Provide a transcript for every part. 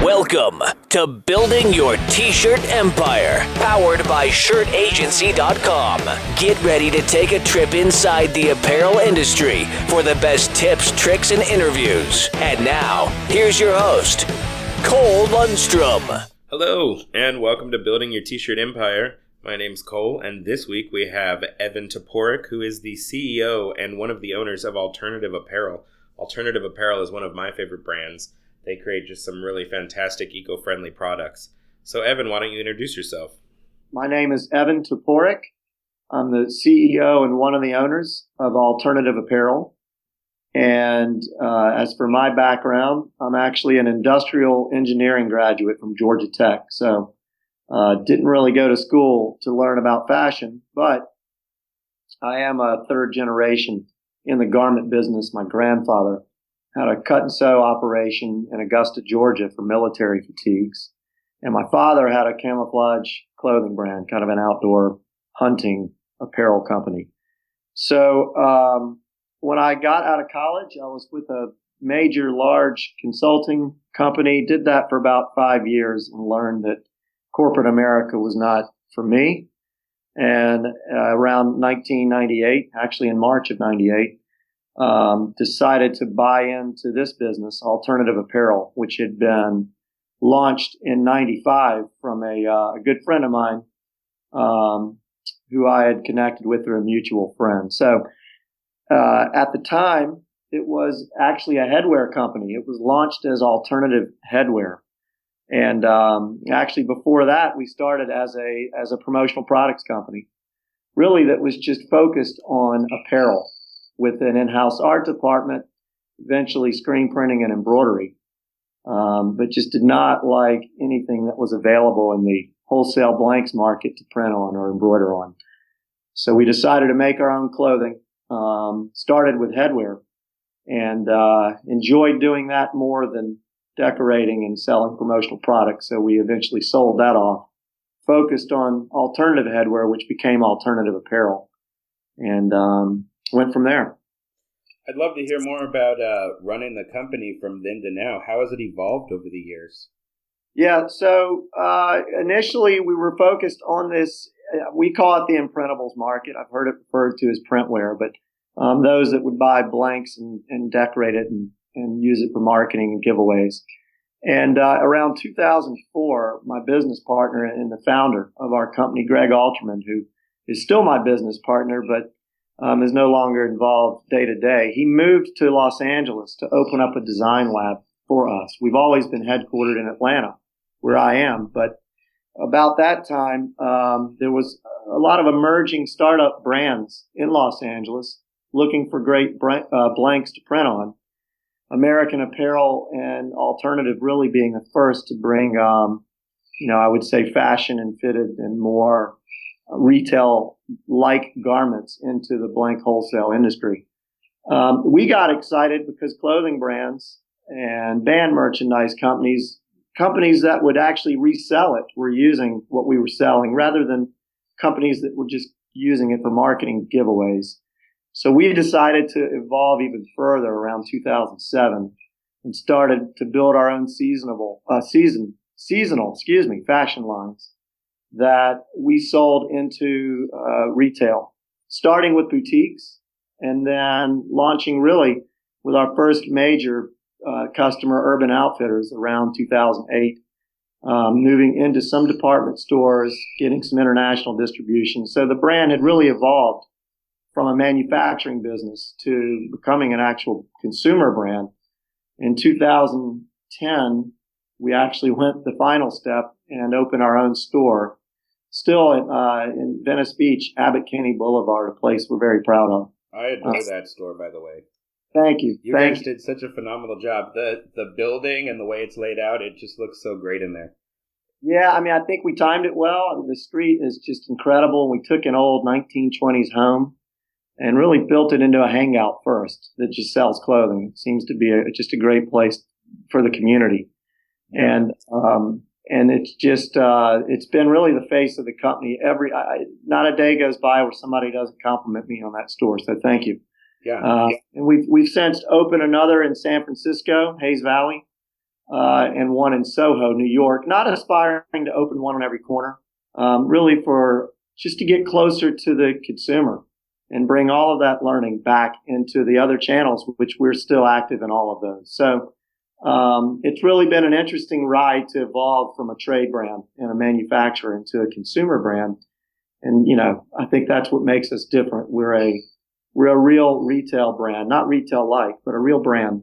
Welcome to Building Your T-Shirt Empire, powered by ShirtAgency.com. Get ready to take a trip inside the apparel industry for the best tips, tricks, and interviews. And now, here's your host, Cole Lundstrom. Hello, and welcome to Building Your T-Shirt Empire. My name's Cole, and this week we have Evan Toporek, who is the CEO and one of the owners of Alternative Apparel. Alternative Apparel is one of my favorite brands. They create just some really fantastic eco-friendly products. So Evan, why don't you introduce yourself? My name is Evan Toporek. I'm the CEO and one of the owners of Alternative Apparel. And as for my background, I'm actually an industrial engineering graduate from Georgia Tech. So didn't really go to school to learn about fashion, but I am a third generation in the garment business. My grandfather had a cut and sew operation in Augusta, Georgia for military fatigues. And my father had a camouflage clothing brand, kind of an outdoor hunting apparel company. So when I got out of college, I was with a major, large consulting company, did that for about 5 years and learned that corporate America was not for me. And around 1998, actually in March of 98, decided to buy into this business, Alternative Apparel, which had been launched in 95 from a good friend of mine who I had connected with through a mutual friend. So at the time, it was actually a headwear company. It was launched as Alternative Headwear. And actually before that, we started as a promotional products company, really that was just focused on apparel, with an in-house art department, eventually screen printing and embroidery, but just did not like anything that was available in the wholesale blanks market to print on or embroider on. So we decided to make our own clothing, started with headwear, and enjoyed doing that more than decorating and selling promotional products. So we eventually sold that off, focused on alternative headwear, which became Alternative Apparel, and went from there. I'd love to hear more about running the company from then to now. How has it evolved over the years? Yeah, so initially we were focused on this, we call it the imprintables market. I've heard it referred to as printwear, but those that would buy blanks and decorate it and use it for marketing and giveaways. And around 2004, my business partner and the founder of our company, Greg Alterman, who is still my business partner, but is no longer involved day to day. He moved to Los Angeles to open up a design lab for us. We've always been headquartered in Atlanta, where I am. But about that time, there was a lot of emerging startup brands in Los Angeles looking for great blanks to print on. American Apparel and Alternative really being the first to bring, I would say fashion and fitted and more retail-like garments into the blank wholesale industry. We got excited because clothing brands and band merchandise companies that would actually resell it were using what we were selling rather than companies that were just using it for marketing giveaways. So we decided to evolve even further around 2007 and started to build our own seasonal fashion lines that we sold into retail, starting with boutiques and then launching really with our first major customer, Urban Outfitters, around 2008, moving into some department stores, getting some international distribution. So the brand had really evolved from a manufacturing business to becoming an actual consumer brand. In 2010, we actually went the final step and opened our own store, still in Venice Beach, Abbot Kinney Boulevard, a place we're very proud of. I adore that store, by the way. Thank you. You guys did such a phenomenal job. The building and the way it's laid out, it just looks so great in there. Yeah, I think we timed it well. The street is just incredible. We took an old 1920s home and really built it into a hangout first that just sells clothing. It seems to be just a great place for the community. And it's just, it's been really the face of the company. Not a day goes by where somebody doesn't compliment me on that store. So thank you. Yeah. And we've since opened another in San Francisco, Hayes Valley. and one in Soho, New York. Not aspiring to open one on every corner, really for just to get closer to the consumer and bring all of that learning back into the other channels, which we're still active in all of those. So it's really been an interesting ride to evolve from a trade brand and a manufacturer into a consumer brand. And, I think that's what makes us different. We're a real retail brand, not retail like, but a real brand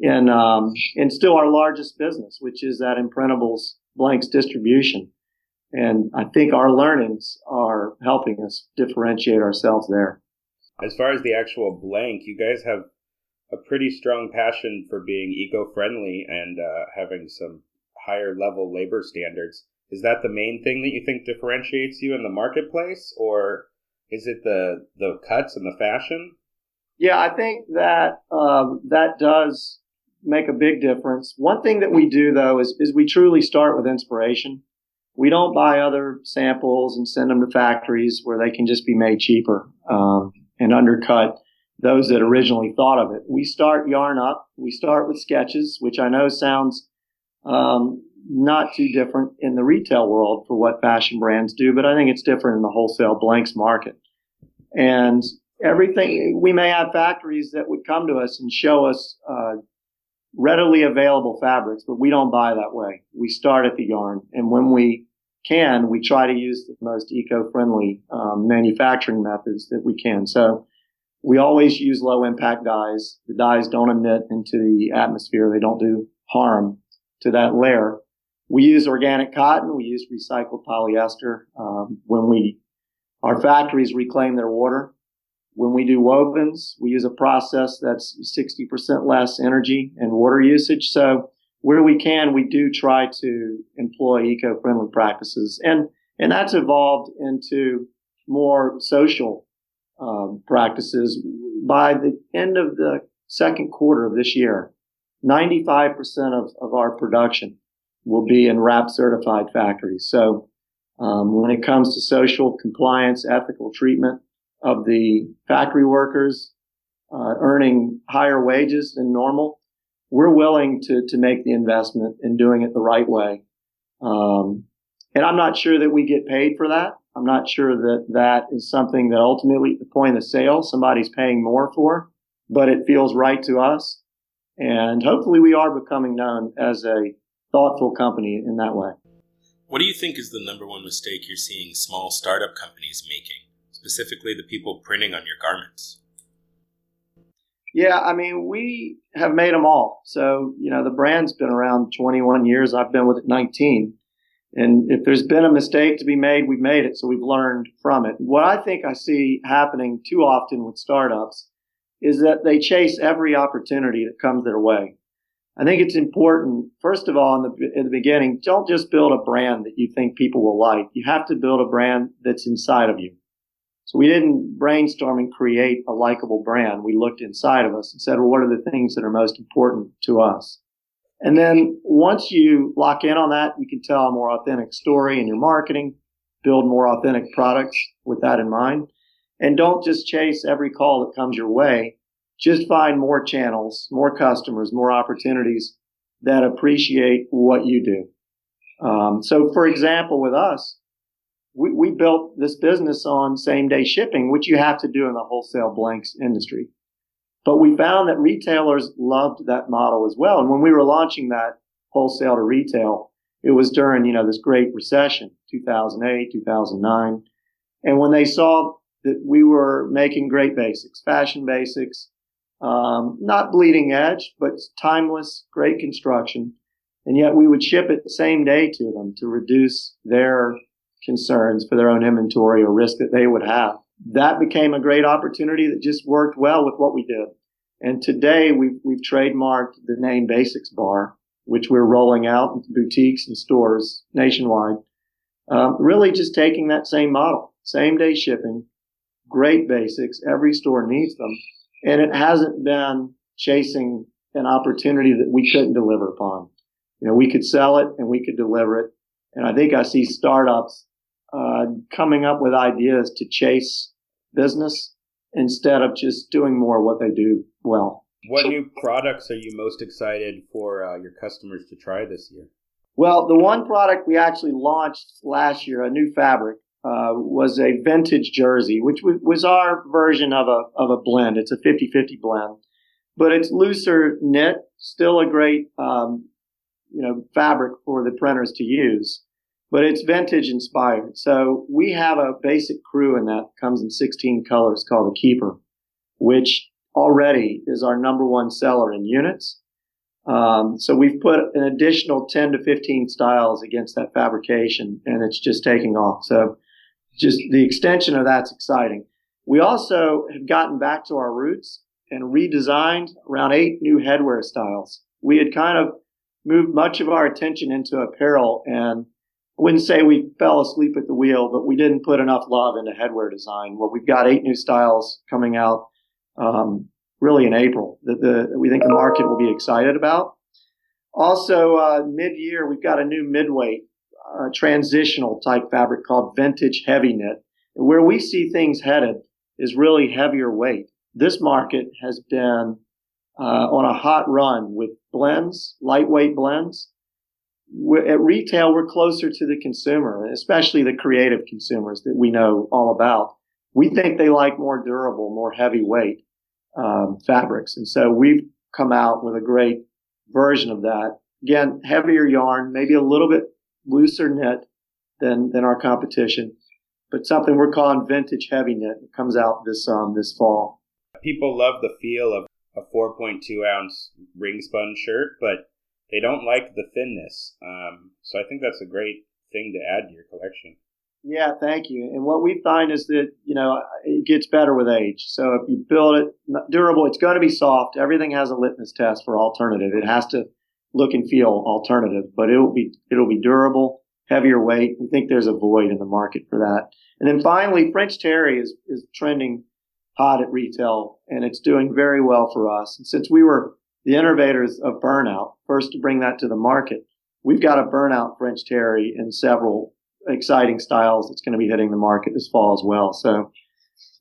in still our largest business, which is that imprintables blanks distribution. And I think our learnings are helping us differentiate ourselves there. As far as the actual blank, you guys have a pretty strong passion for being eco-friendly and having some higher level labor standards. Is that the main thing that you think differentiates you in the marketplace, or is it the cuts and the fashion? Yeah, I think that that does make a big difference. One thing that we do, though, is we truly start with inspiration. We don't buy other samples and send them to factories where they can just be made cheaper and undercut those that originally thought of it. We start yarn up. We start with sketches, which I know sounds not too different in the retail world for what fashion brands do, but I think it's different in the wholesale blanks market. And everything, we may have factories that would come to us and show us readily available fabrics, but we don't buy that way. We start at the yarn. And when we can, we try to use the most eco-friendly manufacturing methods that we can. So we always use low impact dyes. The dyes don't emit into the atmosphere. They don't do harm to that layer. We use organic cotton. We use recycled polyester. Our factories reclaim their water. When we do wovens, we use a process that's 60% less energy and water usage. So where we can, we do try to employ eco-friendly practices. And that's evolved into more social practices. By the end of the second quarter of this year, 95% of our production will be in RAP certified factories. So when it comes to social compliance, ethical treatment of the factory workers earning higher wages than normal, we're willing to make the investment in doing it the right way. And I'm not sure that we get paid for that. I'm not sure that that is something that ultimately at the point of sale somebody's paying more for, but it feels right to us. And hopefully we are becoming known as a thoughtful company in that way. What do you think is the number one mistake you're seeing small startup companies making, specifically the people printing on your garments? Yeah, I mean, we have made them all. So, the brand's been around 21 years. I've been with it 19. And if there's been a mistake to be made, we've made it. So we've learned from it. What I think I see happening too often with startups is that they chase every opportunity that comes their way. I think it's important, first of all, in the beginning, don't just build a brand that you think people will like. You have to build a brand that's inside of you. So we didn't brainstorm and create a likable brand. We looked inside of us and said, well, what are the things that are most important to us? And then once you lock in on that, you can tell a more authentic story in your marketing, build more authentic products with that in mind. And don't just chase every call that comes your way. Just find more channels, more customers, more opportunities that appreciate what you do. So for example, with us, we built this business on same day shipping, which you have to do in the wholesale blanks industry. But we found that retailers loved that model as well. And when we were launching that wholesale to retail, it was during, this great recession, 2008, 2009. And when they saw that we were making great basics, fashion basics, not bleeding edge, but timeless, great construction. And yet we would ship it the same day to them to reduce their concerns for their own inventory or risk that they would have. That became a great opportunity that just worked well with what we did. And today we've trademarked the name Basics Bar, which we're rolling out into boutiques and stores nationwide. Really just taking that same model, same day shipping, great basics. Every store needs them. And it hasn't been chasing an opportunity that we couldn't deliver upon. We could sell it and we could deliver it. And I think I see startups coming up with ideas to chase business instead of just doing more what they do well. What new products are you most excited for your customers to try this year? Well, the one product we actually launched last year, a new fabric, was a vintage jersey, which was our version of a blend. It's a 50-50 blend, but it's looser knit, still a great fabric for the printers to use, but it's vintage inspired. So we have a basic crew in that comes in 16 colors called the Keeper, which already is our number one seller in units. So we've put an additional 10 to 15 styles against that fabrication, and it's just taking off. So just the extension of that's exciting. We also have gotten back to our roots and redesigned around 8 new headwear styles. We had kind of moved much of our attention into apparel, and I wouldn't say we fell asleep at the wheel, but we didn't put enough love into headwear design. Well, we've got 8 new styles coming out really in April that we think the market will be excited about. Also, mid-year, we've got a new midweight transitional type fabric called vintage heavy knit. And where we see things headed is really heavier weight. This market has been on a hot run with blends, lightweight blends. At retail, we're closer to the consumer, especially the creative consumers that we know all about. We think they like more durable, more heavyweight fabrics. And so we've come out with a great version of that. Again, heavier yarn, maybe a little bit looser knit than our competition, but something we're calling vintage heavy knit. It comes out this fall. People love the feel of a 4.2 ounce ring spun shirt, but they don't like the thinness. So I think that's a great thing to add to your collection. Yeah, thank you. And what we find is that, it gets better with age. So if you build it durable, it's going to be soft. Everything has a litmus test for alternative. It has to look and feel alternative, but it'll be durable, heavier weight. We think there's a void in the market for that. And then finally, French Terry is trending hot at retail, and it's doing very well for us. And since we were the innovators of burnout, first to bring that to the market, we've got a burnout French Terry in several exciting styles that's going to be hitting the market this fall as well. So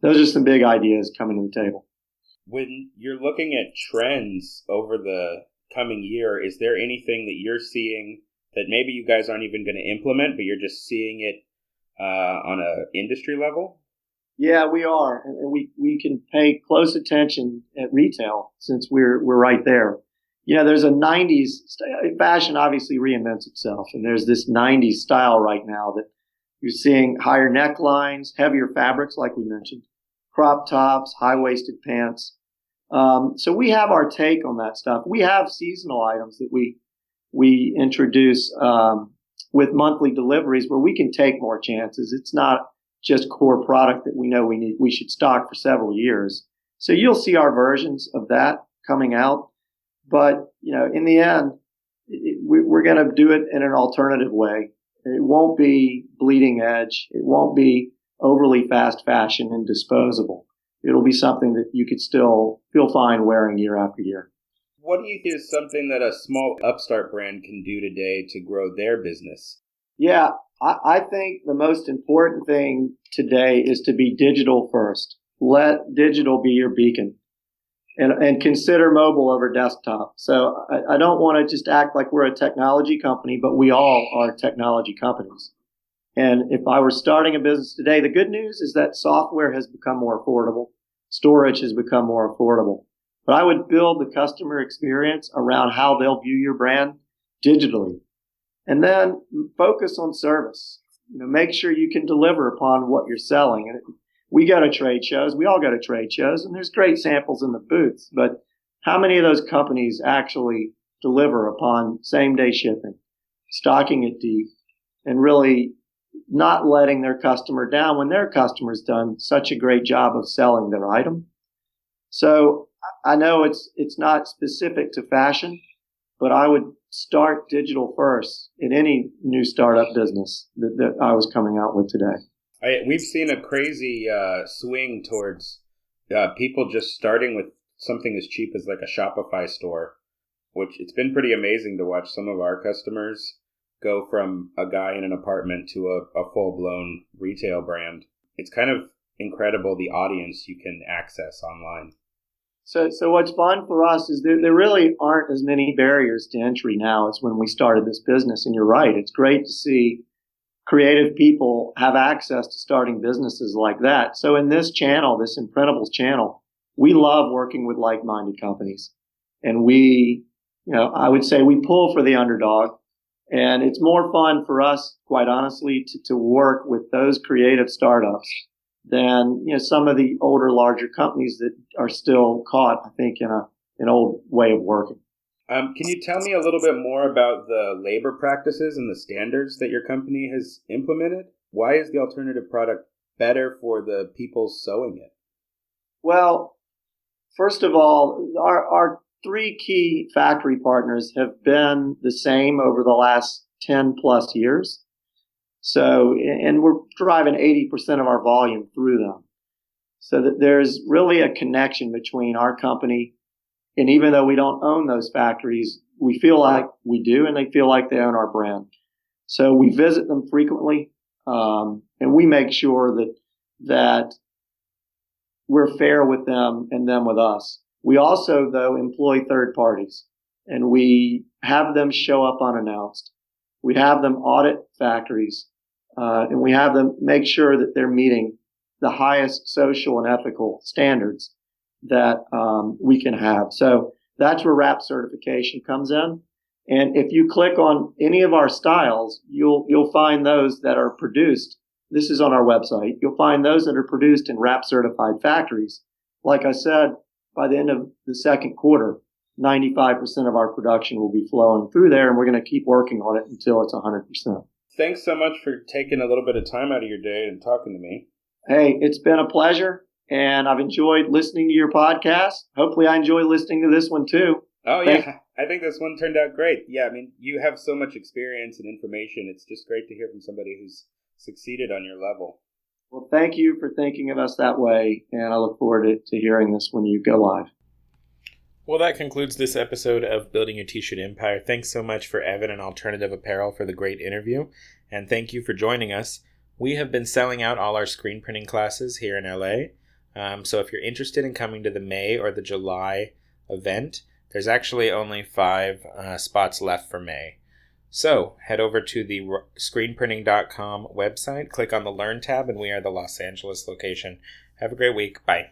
those are some big ideas coming to the table. When you're looking at trends over the coming year, is there anything that you're seeing that maybe you guys aren't even going to implement, but you're just seeing it on an industry level? Yeah, we are. And we can pay close attention at retail since we're right there. There's a 90s fashion obviously reinvents itself. And there's this 90s style right now that you're seeing higher necklines, heavier fabrics, like we mentioned, crop tops, high-waisted pants. So we have our take on that stuff. We have seasonal items that we introduce with monthly deliveries where we can take more chances. It's not just core product that we know we should stock for several years. So you'll see our versions of that coming out. But, in the end, we're going to do it in an alternative way. It won't be bleeding edge. It won't be overly fast fashion and disposable. It'll be something that you could still feel fine wearing year after year. What do you think is something that a small upstart brand can do today to grow their business? Yeah, I think the most important thing today is to be digital first. Let digital be your beacon. And consider mobile over desktop. So I don't want to just act like we're a technology company, but we all are technology companies. And if I were starting a business today, the good news is that software has become more affordable. Storage has become more affordable. But I would build the customer experience around how they'll view your brand digitally. And then focus on service. Make sure you can deliver upon what you're selling. And we go to trade shows. We all go to trade shows, and there's great samples in the booths. But how many of those companies actually deliver upon same-day shipping, stocking it deep, and really not letting their customer down when their customer's done such a great job of selling their item? So I know it's not specific to fashion, but I would start digital first in any new startup business that I was coming out with today. We've seen a crazy swing towards people just starting with something as cheap as like a Shopify store, which it's been pretty amazing to watch some of our customers go from a guy in an apartment to a full-blown retail brand. It's kind of incredible the audience you can access online. So what's fun for us is there really aren't as many barriers to entry now as when we started this business. And you're right. It's great to see creative people have access to starting businesses like that. So in this channel, this Imprintables channel, we love working with like-minded companies. And I would say we pull for the underdog. And it's more fun for us, quite honestly, to work with those creative startups than some of the older, larger companies that are still caught, I think, in an old way of working. Can you tell me a little bit more about the labor practices and the standards that your company has implemented? Why is the alternative product better for the people sewing it? Well, first of all, our three key factory partners have been the same over the last 10 plus years. So, and we're driving 80% of our volume through them. So that there's really a connection between our company, and even though we don't own those factories, we feel like we do, and they feel like they own our brand. So we visit them frequently, and we make sure that we're fair with them and them with us. We also, though, employ third parties, and we have them show up unannounced. We have them audit factories, and we have them make sure that they're meeting the highest social and ethical standards that we can have. So that's where RAP certification comes in. And if you click on any of our styles, you'll find those that are produced. This is on our website. You'll find those that are produced in RAP certified factories. Like I said, by the end of the second quarter, 95% of our production will be flowing through there, and we're going to keep working on it until it's 100%. Thanks so much for taking a little bit of time out of your day and talking to me. Hey, it's been a pleasure, and I've enjoyed listening to your podcast. Hopefully I enjoy listening to this one too. Oh, yeah. I think this one turned out great. Yeah, I mean, you have so much experience and information. It's just great to hear from somebody who's succeeded on your level. Well, thank you for thinking of us that way, and I look forward to hearing this when you go live. Well, that concludes this episode of Building Your T-Shirt Empire. Thanks so much for Evan and Alternative Apparel for the great interview, and thank you for joining us. We have been selling out all our screen printing classes here in LA, so if you're interested in coming to the May or the July event, there's actually only 5 spots left for May. So head over to the screenprinting.com website, click on the Learn tab, and we are the Los Angeles location. Have a great week. Bye.